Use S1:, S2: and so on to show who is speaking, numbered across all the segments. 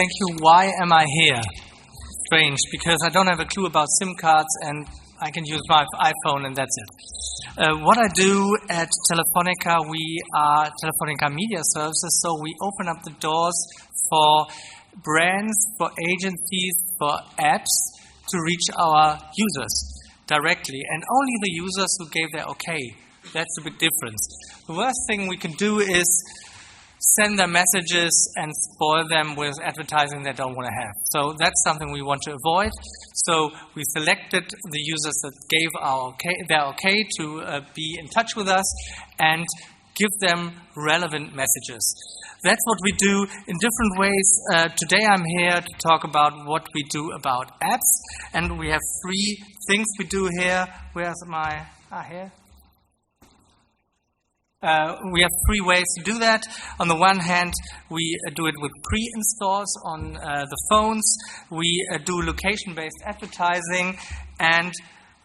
S1: Thank you. Why am I here? Strange, because I don't have a clue about SIM cards and I can use my iPhone and that's it. What I do at Telefonica, we are Telefonica Media Services, so we open up the doors for brands, for agencies, for apps to reach our users directly, and only the users who gave their okay. That's a big difference. The worst thing we can do is send them messages and spoil them with advertising they don't want to have. So that's something we want to avoid. So we selected the users that gave their okay to be in touch with us and give them relevant messages. That's what we do in different ways. Today I'm here to talk about what we do about apps, and we have 3 things we do here. Where's my... here. We have 3 ways to do that. On the one hand, we do it with pre-installs on the phones. We do location-based advertising, and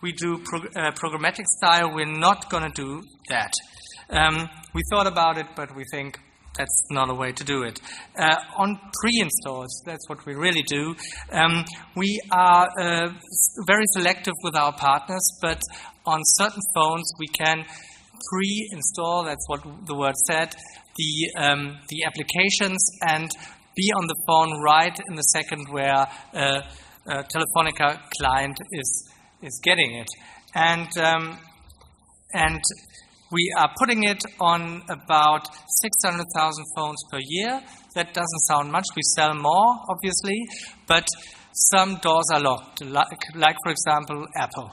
S1: we do programmatic style. We're not going to do that. We thought about it, but we think that's not a way to do it. On pre-installs, that's what we really do. We are very selective with our partners, but on certain phones we can pre-install, that's what the word said, the applications and be on the phone right in the second where a Telefonica client is getting it. And we are putting it on about 600,000 phones per year. That doesn't sound much. We sell more, obviously, but some doors are locked, like for example, Apple.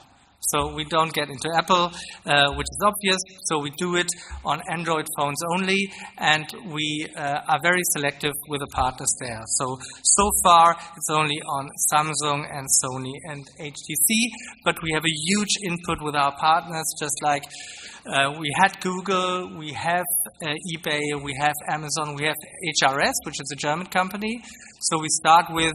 S1: So we don't get into Apple, which is obvious, so we do it on Android phones only, and we are very selective with the partners there. So far, it's only on Samsung and Sony and HTC, but we have a huge input with our partners, just like we had Google, we have eBay, we have Amazon, we have HRS, which is a German company. So we start with,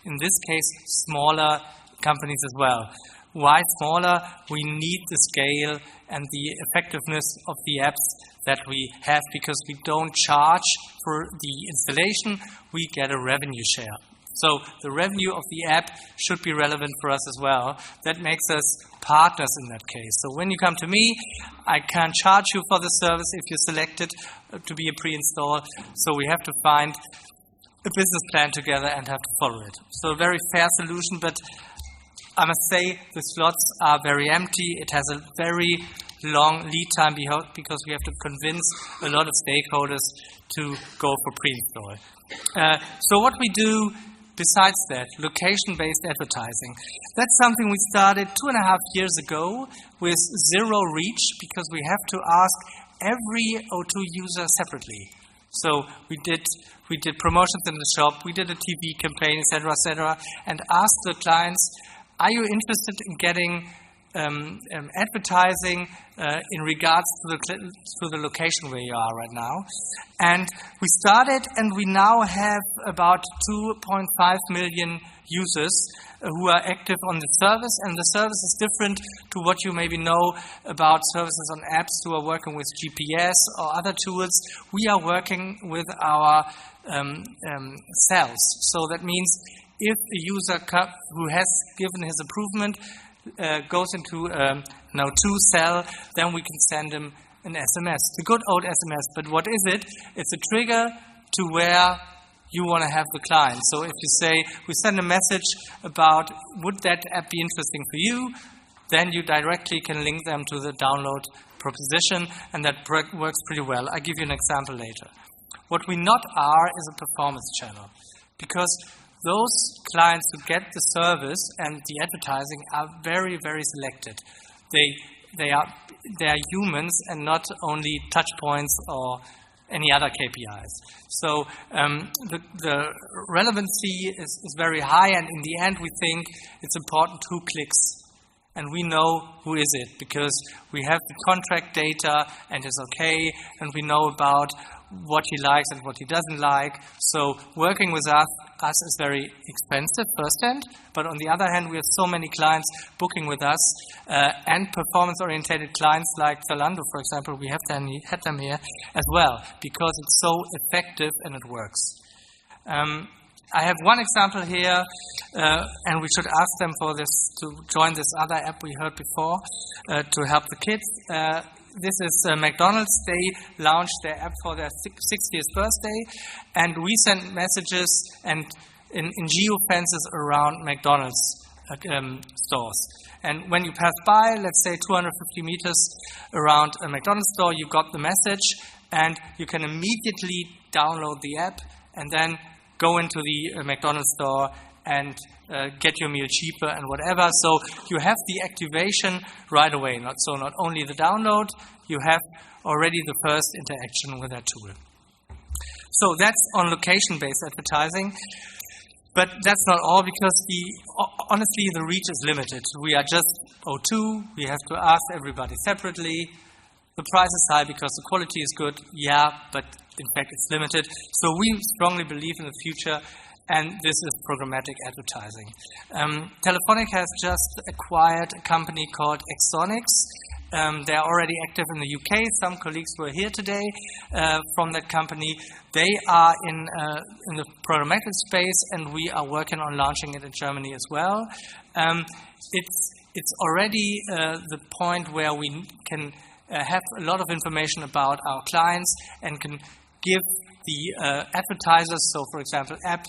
S1: in this case, smaller companies as well. Why smaller? We need the scale and the effectiveness of the apps that we have, because we don't charge for the installation, we get a revenue share. So the revenue of the app should be relevant for us as well. That makes us partners in that case. So when you come to me, I can't charge you for the service if you select it to be a pre-install. So we have to find a business plan together and have to follow it. So a very fair solution, but I must say the slots are very empty. It has a very long lead time because we have to convince a lot of stakeholders to go for pre-install. So what we do besides that, location-based advertising, that's something we started 2.5 years ago with 0 reach, because we have to ask every O2 user separately. So we did promotions in the shop, we did a TV campaign, etc., and asked the clients, are you interested in getting advertising in regards to the location where you are right now? And we started, and we now have about 2.5 million users who are active on the service, and the service is different to what you maybe know about services on apps who are working with GPS or other tools. We are working with our cells. So that means if a user who has given his approval goes into now to cell, then we can send him an SMS, the good old SMS. But what is it? It's a trigger to where you want to have the client. So if you say, we send a message about, would that app be interesting for you? Then you directly can link them to the download proposition, and that works pretty well. I'll give you an example later. What we not are is a performance channel, because those clients who get the service and the advertising are very, very selected. They are humans and not only touch points or any other KPIs. So the relevancy is very high, and in the end we think it's important 2 clicks. And we know who is it, because we have the contract data and it's okay, and we know about what he likes and what he doesn't like. So working with us is very expensive firsthand, but on the other hand, we have so many clients booking with us, and performance-oriented clients like Zalando, for example, we had them here as well, because it's so effective and it works. I have one example here, and we should ask them for this to join this other app we heard before to help the kids. This is McDonald's. They launched their app for their 60th birthday, and we sent messages and in geofences around McDonald's stores. And when you pass by, let's say 250 meters around a McDonald's store, you got the message, and you can immediately download the app and then go into the McDonald's store and get your meal cheaper and whatever. So you have the activation right away. Not only the download, you have already the first interaction with that tool. So that's on location-based advertising. But that's not all, because honestly the reach is limited. We are just O2. We have to ask everybody separately. The price is high because the quality is good. Yeah, but in fact it's limited. So we strongly believe in the future, and this is programmatic advertising. Telefonica has just acquired a company called Exonics. They are already active in the UK. Some colleagues were here today from that company. They are in the programmatic space, and we are working on launching it in Germany as well. It's already the point where we can have a lot of information about our clients and can give the advertisers, so for example app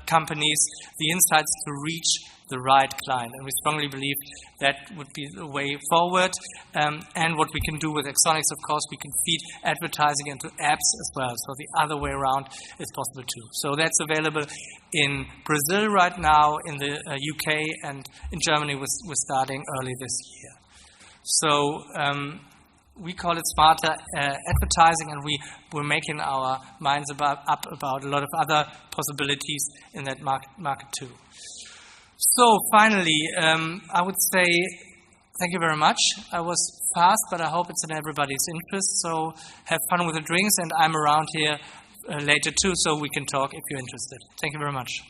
S1: companies, the insights to reach the right client. And we strongly believe that would be the way forward. And what we can do with Exonics, of course, we can feed advertising into apps as well. So the other way around is possible too. So that's available in Brazil right now, in the UK, and in Germany we're starting early this year. So we call it smarter advertising, and we're making our minds up about a lot of other possibilities in that market too. So finally, I would say thank you very much. I was fast, but I hope it's in everybody's interest. So have fun with the drinks, and I'm around here later too, so we can talk if you're interested. Thank you very much.